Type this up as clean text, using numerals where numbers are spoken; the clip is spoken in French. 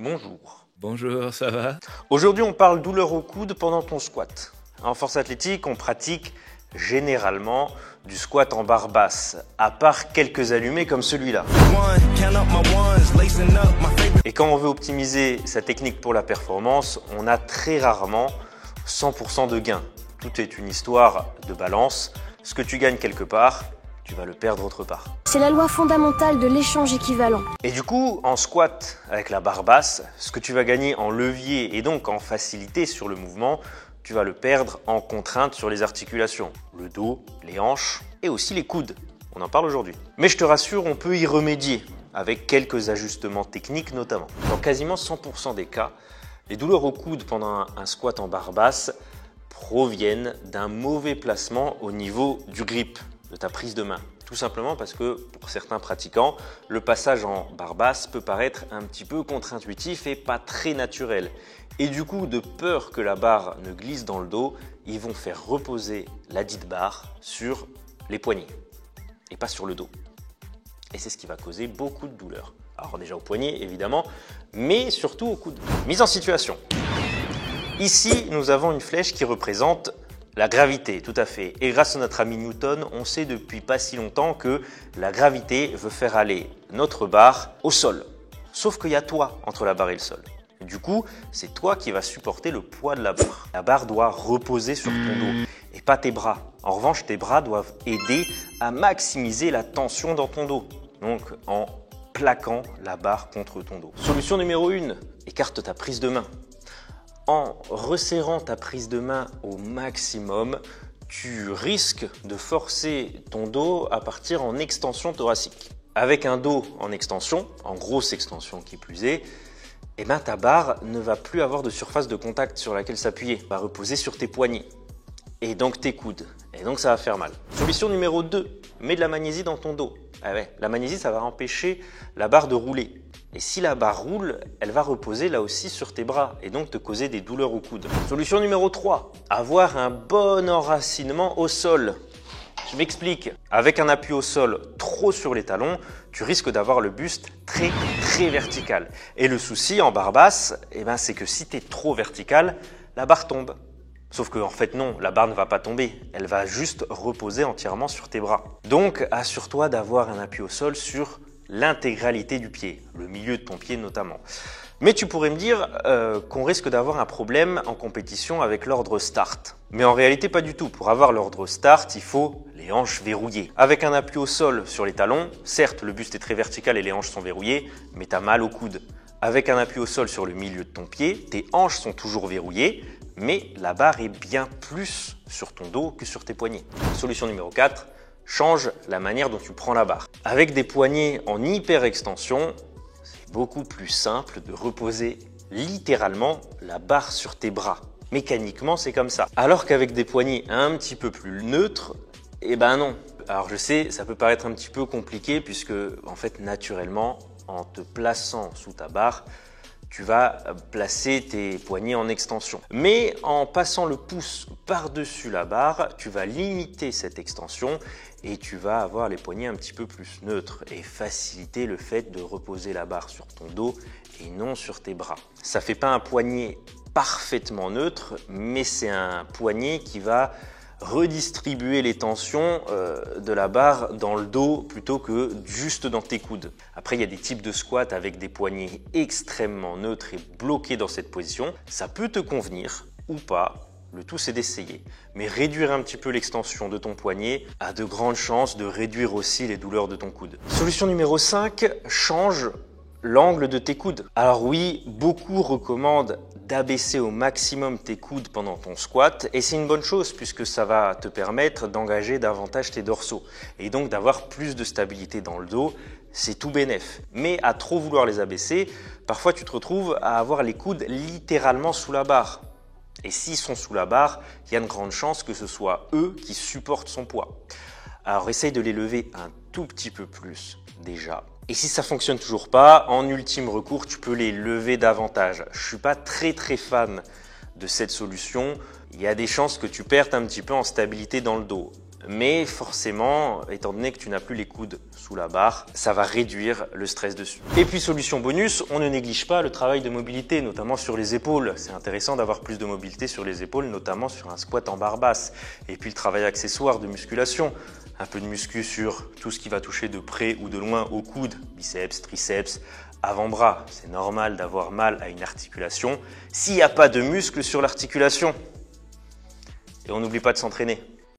Bonjour. Bonjour, ça va? Aujourd'hui, on parle douleur au coude pendant ton squat. En force athlétique, on pratique généralement du squat en barre basse, à part quelques allumés comme celui-là. Et quand on veut optimiser sa technique pour la performance, on a très rarement 100% de gain. Tout est une histoire de balance. Ce que tu gagnes quelque part, tu vas le perdre autre part. C'est la loi fondamentale de l'échange équivalent. Et du coup, en squat avec la barre basse, ce que tu vas gagner en levier et donc en facilité sur le mouvement, tu vas le perdre en contrainte sur les articulations, le dos, les hanches et aussi les coudes. On en parle aujourd'hui. Mais je te rassure, on peut y remédier avec quelques ajustements techniques notamment. Dans quasiment 100% des cas, les douleurs au coude pendant un squat en barre basse proviennent d'un mauvais placement au niveau du grip, de ta prise de main. Tout simplement parce que pour certains pratiquants, le passage en barre basse peut paraître un petit peu contre-intuitif et pas très naturel. Et du coup, de peur que la barre ne glisse dans le dos, ils vont faire reposer la dite barre sur les poignets et pas sur le dos. Et c'est ce qui va causer beaucoup de douleur. Alors déjà au poignet évidemment, mais surtout au coude. Mise en situation. Ici, nous avons une flèche qui représente la gravité, tout à fait. Et grâce à notre ami Newton, on sait depuis pas si longtemps que la gravité veut faire aller notre barre au sol. Sauf qu'il y a toi entre la barre et le sol. Du coup, c'est toi qui vas supporter le poids de la barre. La barre doit reposer sur ton dos et pas tes bras. En revanche, tes bras doivent aider à maximiser la tension dans ton dos. Donc, en plaquant la barre contre ton dos. Solution numéro 1, écarte ta prise de main. En resserrant ta prise de main au maximum, tu risques de forcer ton dos à partir en extension thoracique. Avec un dos en extension, en grosse extension qui plus est, ta barre ne va plus avoir de surface de contact sur laquelle s'appuyer. Elle va reposer sur tes poignets et donc tes coudes. Et donc ça va faire mal. Solution numéro 2, mets de la magnésie dans ton dos. La magnésie, ça va empêcher la barre de rouler. Et si la barre roule, elle va reposer là aussi sur tes bras et donc te causer des douleurs au coude. Solution numéro 3, avoir un bon enracinement au sol. Je m'explique. Avec un appui au sol trop sur les talons, tu risques d'avoir le buste très vertical. Et le souci en barre basse, c'est que si tu es trop vertical, la barre tombe. Sauf que en fait non, la barre ne va pas tomber, elle va juste reposer entièrement sur tes bras. Donc assure-toi d'avoir un appui au sol sur l'intégralité du pied, le milieu de ton pied notamment. Mais tu pourrais me dire qu'on risque d'avoir un problème en compétition avec l'ordre start. Mais en réalité pas du tout. Pour avoir l'ordre start, il faut les hanches verrouillées. Avec un appui au sol sur les talons, certes le buste est très vertical et les hanches sont verrouillées, mais tu as mal au coude. Avec un appui au sol sur le milieu de ton pied, tes hanches sont toujours verrouillées, mais la barre est bien plus sur ton dos que sur tes poignets. Solution numéro 4, change la manière dont tu prends la barre. Avec des poignets en hyper extension, c'est beaucoup plus simple de reposer littéralement la barre sur tes bras. Mécaniquement, c'est comme ça. Alors qu'avec des poignets un petit peu plus neutres, non. Alors je sais, ça peut paraître un petit peu compliqué puisque en fait naturellement, en te plaçant sous ta barre, tu vas placer tes poignets en extension. Mais en passant le pouce par-dessus la barre, tu vas limiter cette extension et tu vas avoir les poignets un petit peu plus neutres et faciliter le fait de reposer la barre sur ton dos et non sur tes bras. Ça ne fait pas un poignet parfaitement neutre, mais c'est un poignet qui va redistribuer les tensions de la barre dans le dos plutôt que juste dans tes coudes. Après, il y a des types de squats avec des poignets extrêmement neutres et bloqués dans cette position. Ça peut te convenir ou pas. Le tout, c'est d'essayer. Mais réduire un petit peu l'extension de ton poignet a de grandes chances de réduire aussi les douleurs de ton coude. Solution numéro 5, change l'angle de tes coudes. Alors oui, beaucoup recommandent d'abaisser au maximum tes coudes pendant ton squat et c'est une bonne chose puisque ça va te permettre d'engager davantage tes dorsaux et donc d'avoir plus de stabilité dans le dos, c'est tout bénef. Mais à trop vouloir les abaisser, parfois tu te retrouves à avoir les coudes littéralement sous la barre. Et s'ils sont sous la barre, il y a une grande chance que ce soit eux qui supportent son poids. Alors essaye de les lever un tout petit peu plus déjà. Et si ça fonctionne toujours pas, en ultime recours, tu peux les lever davantage. Je suis pas très fan de cette solution. Il y a des chances que tu perdes un petit peu en stabilité dans le dos. mais forcément, étant donné que tu n'as plus les coudes sous la barre, ça va réduire le stress dessus. Et puis solution bonus, on ne néglige pas le travail de mobilité, notamment sur les épaules. C'est intéressant d'avoir plus de mobilité sur les épaules, notamment sur un squat en barre basse. Et puis le travail accessoire de musculation, un peu de muscu sur tout ce qui va toucher de près ou de loin aux coudes, biceps, triceps, avant-bras. C'est normal d'avoir mal à une articulation s'il n'y a pas de muscle sur l'articulation. Et on n'oublie pas de s'entraîner.